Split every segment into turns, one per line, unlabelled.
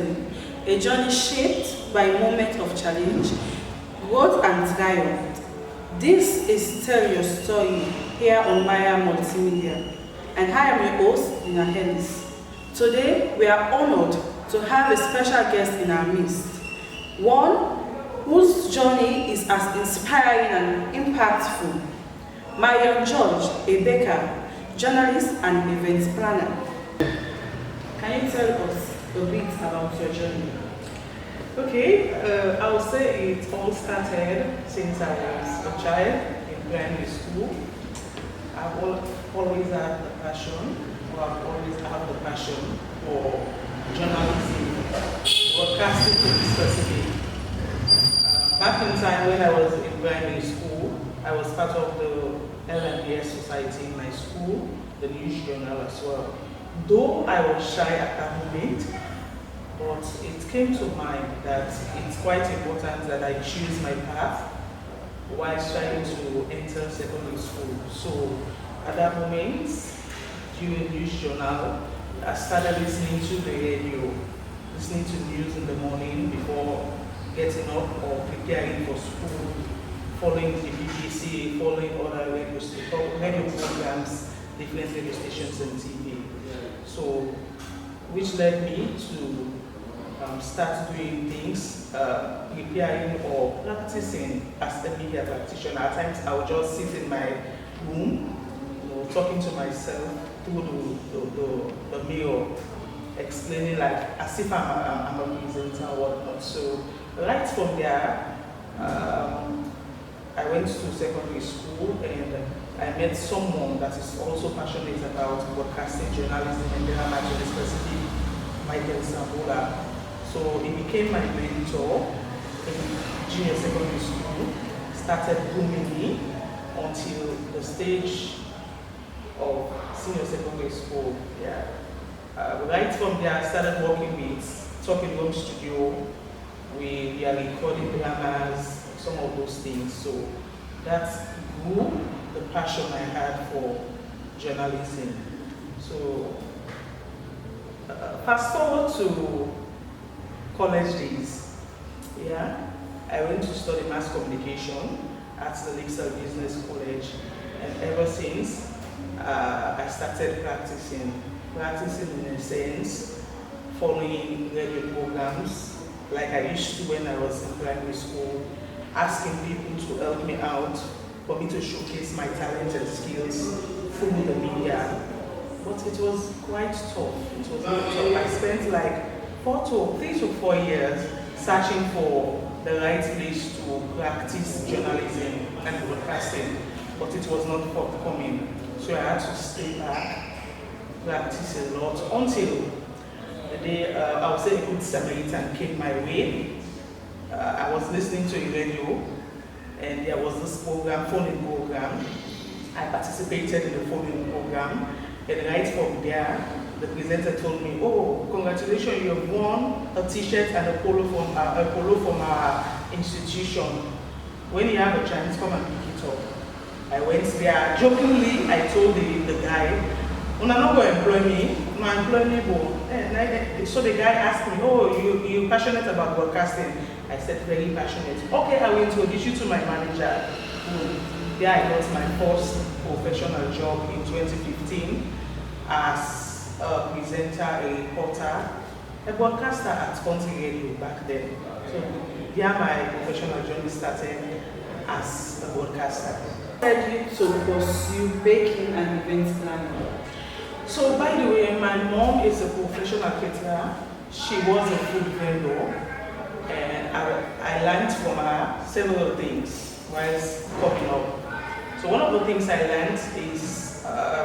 storytelling, a journey shaped by moments of challenge, growth and triumph. This is Tell Your Story here on Maya Multimedia, and I am your host, Nina Ellis. Today, we are honored to have a special guest in our midst, one whose journey is as inspiring and impactful. Marion George, a baker, journalist and event planner. Can you tell us a bit about your journey?
Okay, I would say it all started since I was a child in primary school. I've always had the passion, or I've always had the passion for journalism, broadcasting to be specific. Back in time when I was in primary school, I was part of the LMBS society in my school, the news journal as well. Though I was shy at that moment, but it came to mind that it's quite important that I choose my path while trying to enter secondary school. So at that moment, during news journal, I started listening to the radio, listening to news in the morning before getting up or preparing for school, following the BBC, following other radio programs, different radio stations and TV. So, which led me to start doing things, preparing or practicing as a media practitioner. At times I would just sit in my room, talking to myself through the mirror, explaining like as if I'm a presenter or whatnot. So right from there, I went to secondary school and I met someone that is also passionate about broadcasting journalism and then actually specific, Michael Sambola. So he became my mentor in junior secondary school, started grooming me until the stage of senior secondary school. Yeah. Right from there, I started working with Talking Home Studio. We are recording dramas, some of those things. So that grew the passion I had for journalism. So fast forward to college days. Yeah, I went to study mass communication at the Lakeside Business College, and ever since I started practicing in a sense, following radio programs like I used to when I was in primary school, asking people to help me out, for me to showcase my talent and skills through the media. But it was quite tough. It was really tough. I spent like 3 to 4 years searching for the right place to practice journalism and broadcasting, but it was not forthcoming. So I had to stay back, practice a lot until the day I would say a good Samaritan came my way. I was listening to a radio and there was this program, phone-in program. I participated in the phone-in program, and right from there, the presenter told me, "Oh, congratulations, you have won a T-shirt and a polo from our institution. When you have a chance, come and pick it up." I went there. Jokingly, I told the guy, "You're not going to employ me. I'm employing me." So the guy asked me, "Oh, you're passionate about broadcasting?" I said, "Very passionate." "Okay, I will introduce you to my manager." There I got my first professional job in 2015 as a presenter, a reporter, a broadcaster at Country Radio back then. So there my professional journey started as a broadcaster.
Led you to pursue baking and event planning?
So by the way, my mom is a professional caterer. She was a food vendor, and I learned from her several things whilst coming up. So one of the things I learned is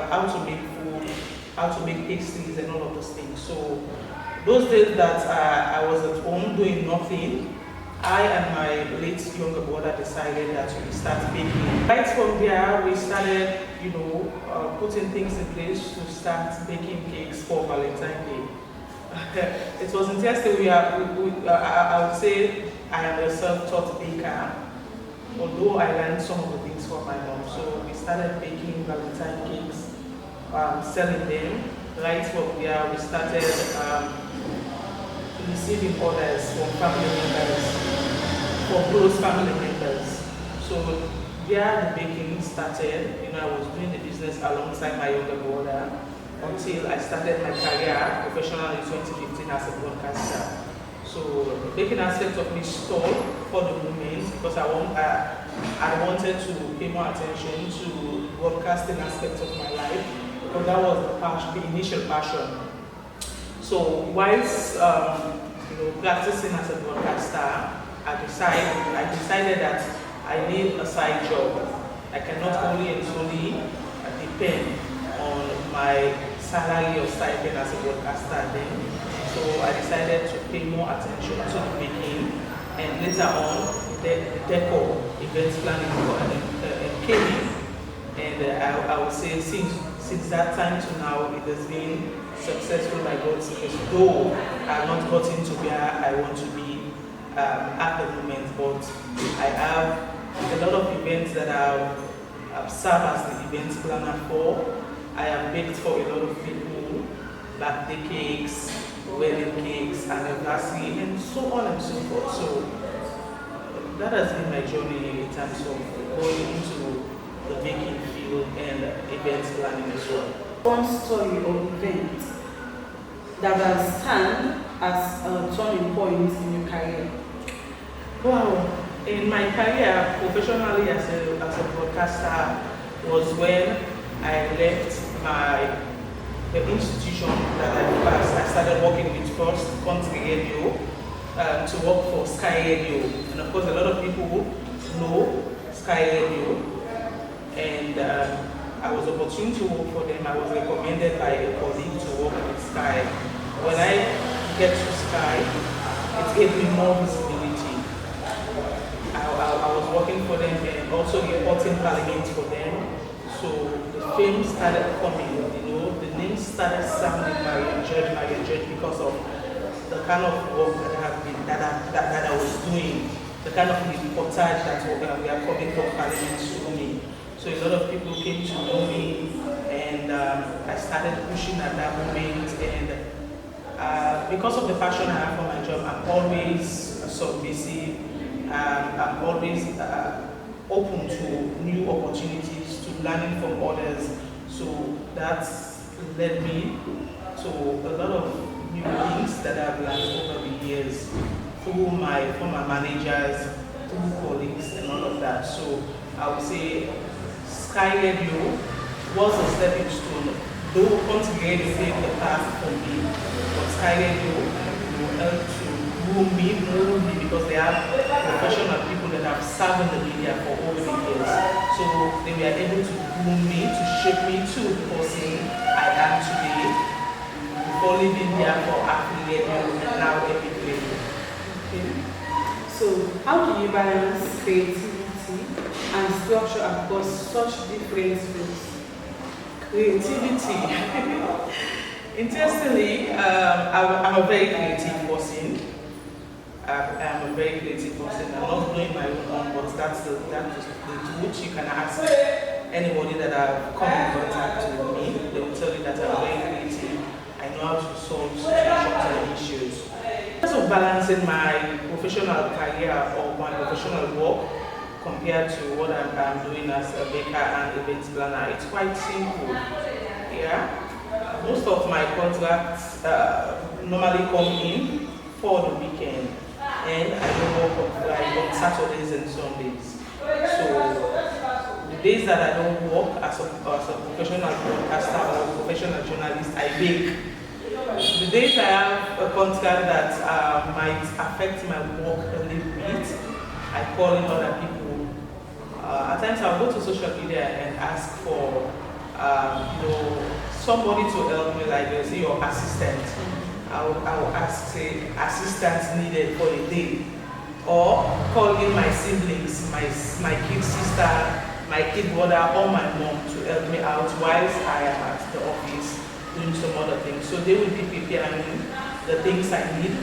how to make food, how to make pastries and all of those things. So those days that I was at home doing nothing, I and my late younger brother decided that we start baking. Right from there, we started, putting things in place to start baking cakes for Valentine's Day. It was interesting. I would say I am a self-taught baker, although I learned some of the things from my mom. So we started baking Valentine cakes, selling them. Right from there, we started receiving orders from family members, from close family members. So there the baking started. I was doing the business alongside my younger brother until I started my career professionally in 2015 as a broadcaster. So the baking aspect of me stalled for the moment because I wanted to pay more attention to broadcasting aspects of my life, because that was the initial passion. So whilst practicing as a broadcaster, I decided that I need a side job. I cannot only and solely depend on my salary or stipend as a broadcaster then. So I decided to pay more attention to the baking, and later on the decor, events planning came in. And I would say since that time to now, it has been successful by God's grace, though I have not gotten to where I want to be at the moment. But I have a lot of events that I've served as the events planner for. I have baked for a lot of people, birthday cakes, wedding cakes, anniversary, and so on and so forth. So that has been my journey in terms of going into the baking field and events planning as well.
One story or event that has stand as a turning point in your career?
Wow, in my career professionally as a broadcaster was when I left the institution that I passed. I started working with first Country Radio to work for Sky Radio, and of course a lot of people know Sky Radio, and I was opportune to work for them. I was recommended by a colleague to work with Sky. When I get to Sky, it gave me more visibility. I was working for them and also reporting Parliament for them. So the fame started coming, the name started sounding Marion George because of the kind of work that I was doing, the kind of reportage that we are coming from Parliament to me. So a lot of people came to know me, and I started pushing at that moment. And because of the passion I have for my job, I'm always submissive. I'm always open to new opportunities, to learning from others. So that's led me to a lot of new things that I've learned over the years through my former managers, through colleagues, and all of that. So I would say Sky Radio was a stepping stone. Though Country Radio paved the path for me, but Sky Radio helped to mold me because they have professional people that have served in the media for over the years. So they were able to groom me, to shape me to the person I am today, before leaving there for affiliate radio and now Epic Radio.
Okay. So how do you balance creativity and structure across such different fields?
Creativity. Interestingly, I'm a very creative person. I'm a very creative person. I'm not doing my own, but that's the truth. You can ask anybody that I've come in contact with me. They will tell you that I'm very creative. I know how to solve situations and issues. In terms of balancing my professional career or my professional work compared to what I'm doing as a baker and events planner, it's quite simple. Yeah. Most of my contracts normally come in for the weekend, and I don't work on Saturdays and Sundays. So the days that I don't work as a professional broadcaster or professional journalist, I bake. The days I have a contract that might affect my work a little bit, I call in other people. At times I'll go to social media and ask for somebody to help me, like say your assistant. I will ask, say, assistants needed for a day, or call in my siblings, my kid sister, my kid brother, or my mom to help me out whilst I am at the office doing some other things. So they will be preparing the things I need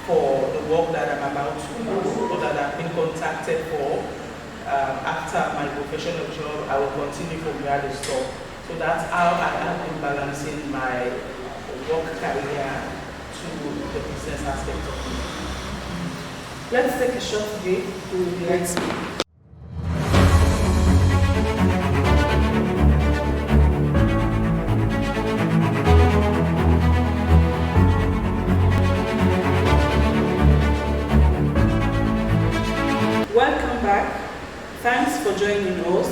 for the work that I'm about to do or that I've been contacted for. After my professional job, I will continue from where they stop. So that's how I have been balancing my work career to the the business aspect of it.
Let's take a short break. We will be right back. Welcome back. Thanks for joining us.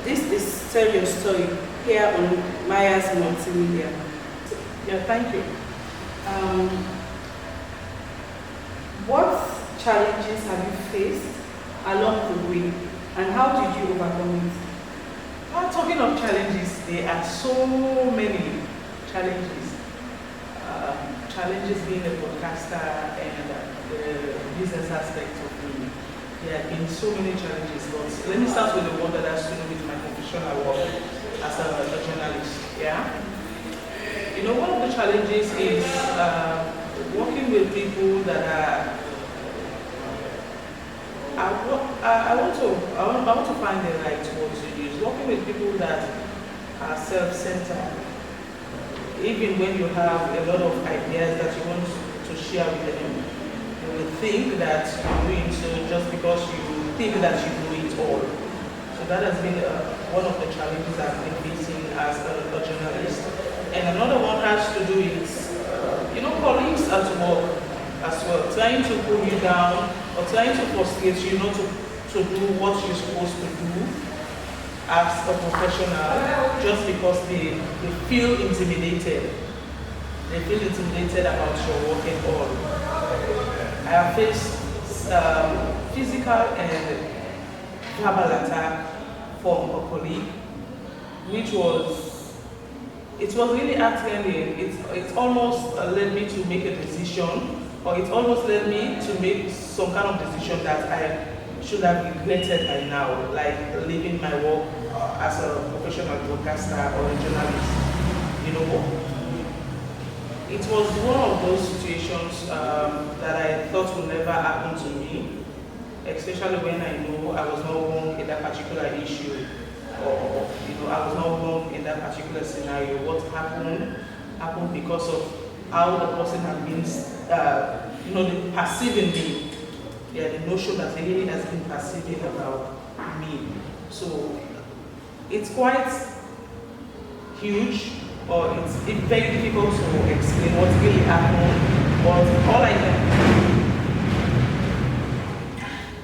This is Tell Your Story here on Maya's Multimedia.
Yeah, thank you.
What challenges have you faced along the way, and how did you overcome it?
Well, talking of challenges, there are so many challenges. Challenges being a broadcaster and the business aspect of me. There have been so many challenges, but let me start with the one that has to do with my professional work as a journalist. Yeah, you know, one of the challenges is working with people that are. I want to find the right word to use. Working with people that are self-centered, even when you have a lot of ideas that you want to share with them, you will think that you're doing so just because you think that you know it all. So that has been one of the challenges I've been facing as a journalist. And another one has to do with, colleagues at work as well, trying to pull you down or trying to frustrate you not to do what you're supposed to do as a professional just because they feel intimidated. They feel intimidated about your work and all. I have faced physical and verbal attack from a colleague, which was really heartrending. It almost led me to make a decision, or it almost led me to make some kind of decision that I should have regretted by now, like leaving my work as a professional broadcaster or a journalist. You know, it was one of those situations that I thought would never happen to me, especially when I know I was not wrong in that particular issue, or I was not wrong in that particular scenario. What happened because of how the person had been, perceiving me. Yeah, the notion that he really has been perceiving about me. So it's quite huge, or it's very difficult to explain what really happened. But all I can,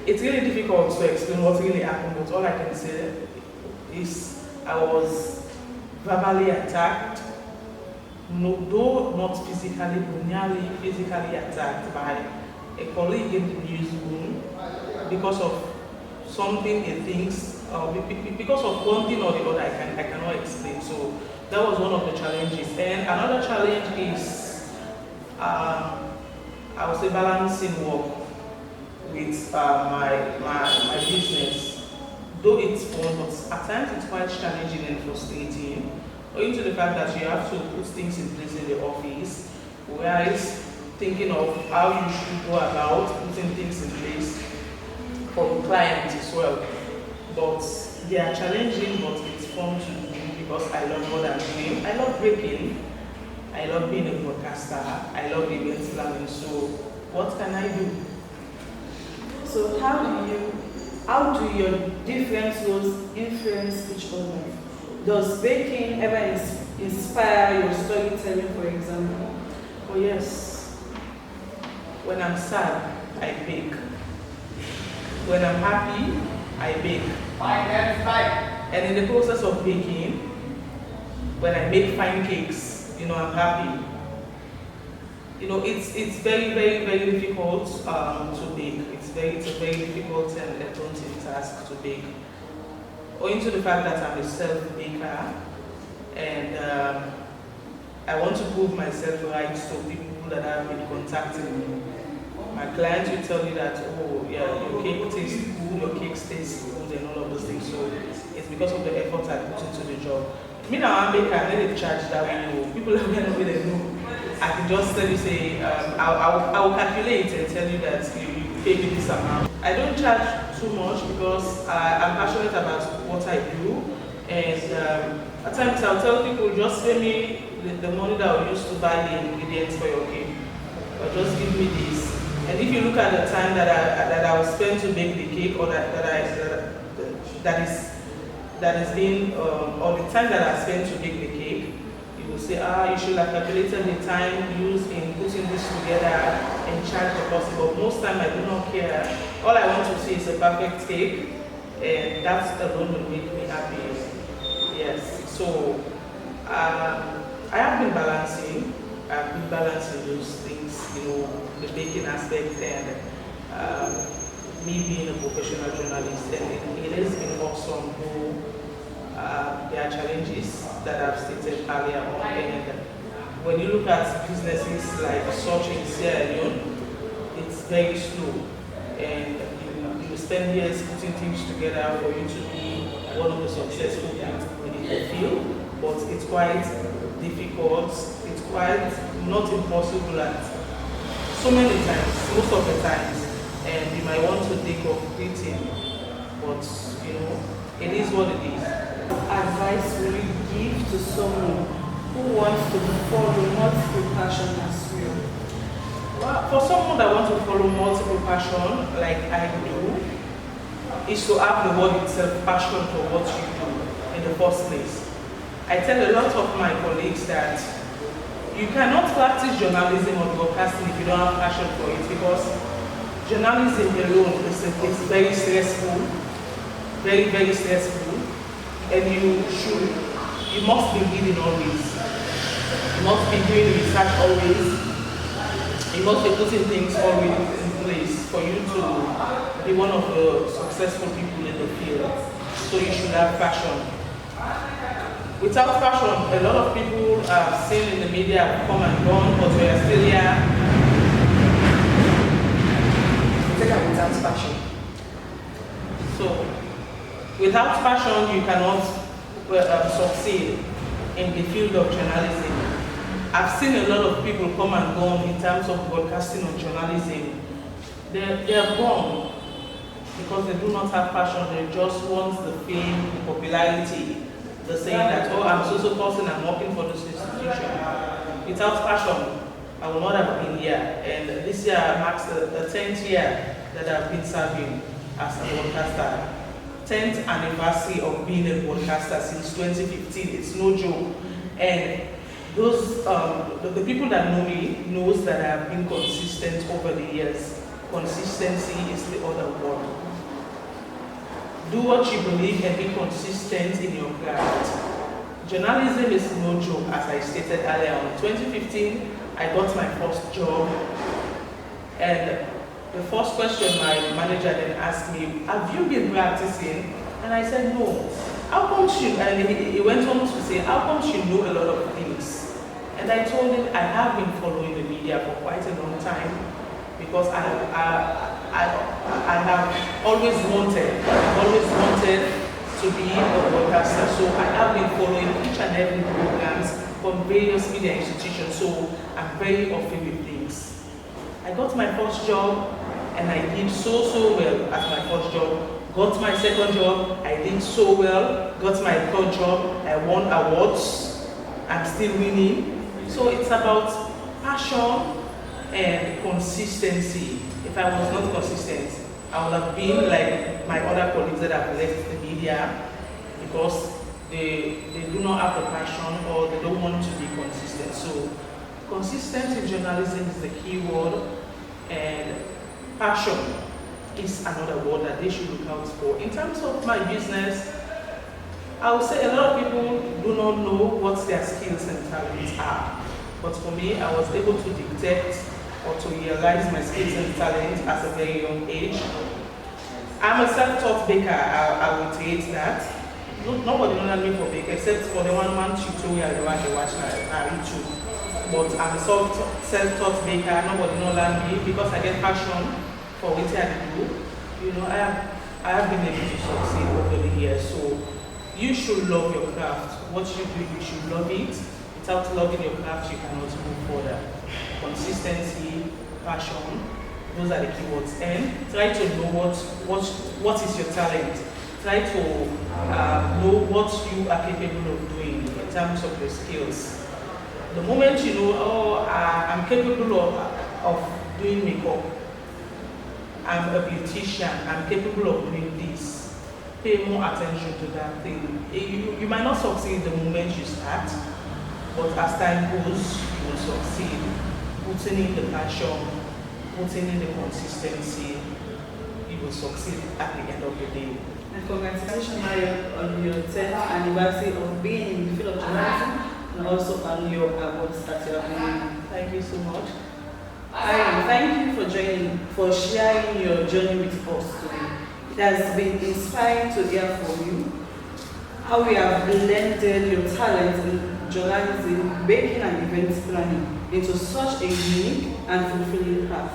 it's really difficult to explain what really happened. But all I can say is I was verbally attacked. No, though not physically, but nearly physically attacked by a colleague in the newsroom because of something he thinks, because of one thing or the other I cannot explain. So that was one of the challenges. And another challenge is, I would say, balancing work with my business. Though it's fun, but at times it's quite challenging and frustrating, owing to the fact that you have to put things in place in the office, whereas thinking of how you should go about putting things in place for the client as well. But they are challenging, but it's fun to do because I love what I'm doing. I love breaking. I love being a broadcaster. I love event planning. So what can I do?
So how do your different roles influence each other? Does baking ever inspire your storytelling, for example?
Oh yes. When I'm sad, I bake. When I'm happy, I bake. And in the process of baking, when I make fine cakes, I'm happy. It's very, very, very difficult to bake. It's a very difficult and a daunting task to bake. Owing to the fact that I'm a self-baker, and I want to prove myself right to people that have been contacting me. My clients will tell you that, oh yeah, your cake tastes good, your cake tastes good, and all of those things. So it's because of the effort I put into the job. Me now, I'm a baker, I need to charge that way. People have been really know. I can just tell you, say, I will calculate and tell you that you pay me this amount. I don't charge too much because I'm passionate about what I do, and at times I'll tell people, just pay me the money that I'll use to buy the ingredients for your cake. or just give me this. And if you look at the time that I will spend to make the cake, or that is being, or the time that I spend to make the cake, you will say, you should have calculated the time used in putting this together and charge the cost. But most time I do not care. All I want to see is a perfect cake, and that alone will make me happy. Yes. So I have been balancing. I've been balancing those things, the baking aspect and me being a professional journalist. And it has been awesome. There are challenges that I've stated earlier on. And when you look at businesses like such in Sierra Leone, it's very slow. And you spend years putting things together for you to be one of the successful people in the field. But it's quite difficult, it's quite not impossible at so many times, most of the times, and you might want to think of quitting, but it is what it is.
Advice will you give to someone who wants to follow multiple passions as well?
Well, for someone that wants to follow multiple passion like I do, is to have the word itself, passion for what you do in the first place. I tell a lot of my colleagues that you cannot practice journalism or broadcasting if you don't have passion for it, because journalism alone is very stressful, very, very stressful, and you must be reading always. You must be doing research always. You must be putting things always in place for you to be one of the successful people in the field. So you should have passion. Without passion, a lot of people I've seen in the media have come and gone, but we are still here.
Without passion.
So, without passion, you cannot succeed in the field of journalism. I've seen a lot of people come and gone in terms of broadcasting or journalism. They are gone because they do not have passion. They just want the fame, the popularity. The saying that, I'm so person, I'm working for this institution. Without passion, I will not have been here. And this year marks the 10th year that I've been serving as a broadcaster. 10th anniversary of being a broadcaster since 2015. It's no joke. And those the people that know me knows that I have been consistent over the years. Consistency is the other word. Do what you believe and be consistent in your craft. Journalism is no joke, as I stated earlier on. In 2015, I got my first job, and the first question my manager then asked me, have you been practicing? And I said, no. How come you, and he went on to say, how come you know a lot of things? And I told him, I have been following the media for quite a long time, because I have always wanted to be a broadcaster. So I have been following each and every programs from various media institutions. So I'm very often with things. I got my first job and I did so well at my first job. Got my second job, I did so well. Got my third job, I won awards. I'm still winning. So it's about passion and consistency. If I was not consistent, I would have been like my other colleagues that have left the media because they do not have the passion or they don't want to be consistent. So consistency in journalism is the key word, and passion is another word that they should look out for. In terms of my business, I would say a lot of people do not know what their skills and talents are. But for me, I was able to detect or to realize my skills and talents at a very young age. I'm a self-taught baker, I will reiterate that. Nobody knows me for baker except for the one-man tutorial they watch on YouTube. But I'm a self-taught baker, nobody knows me because I get passion for what I do. You know, I have been able to succeed over the years. So you should love your craft. What you do, you should love it. Without loving your craft, you cannot move further. Consistency, passion, those are the keywords. And try to know what is your talent. Try to know what you are capable of doing in terms of your skills. The moment you know, I'm capable of doing makeup. I'm a beautician, I'm capable of doing this. Pay more attention to that thing. You might not succeed the moment you start, but as time goes, you will succeed. Putting in the passion, putting in the consistency, you will succeed at the end of the day.
And congratulations, Marion, on your 10th anniversary of being in the field of journalism and also on your awards that you are winning.
Thank you so much.
Marion, thank you for joining, for sharing your journey with us today. It has been inspiring to hear from you how you have blended your talent in journalism, baking and event planning into such a unique and fulfilling path.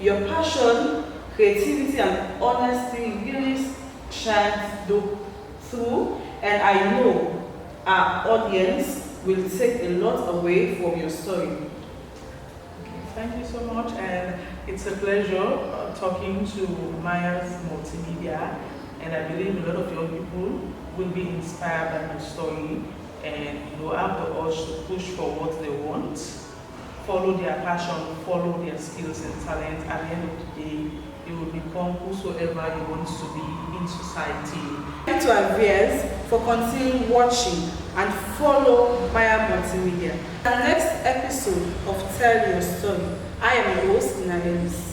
Your passion, creativity and honesty really shines through, and I know our audience will take a lot away from your story.
Thank you so much, and it's a pleasure talking to Maya's Multimedia, and I believe a lot of young people will be inspired by my story and have the urge to push for what they want, follow their passion, follow their skills and talent. At the end of the day, you will become whosoever you want to be in society.
Thank you to our viewers for continuing watching and follow Maya Multimedia. The next episode of Tell Your Story, I am your host, Nadelis.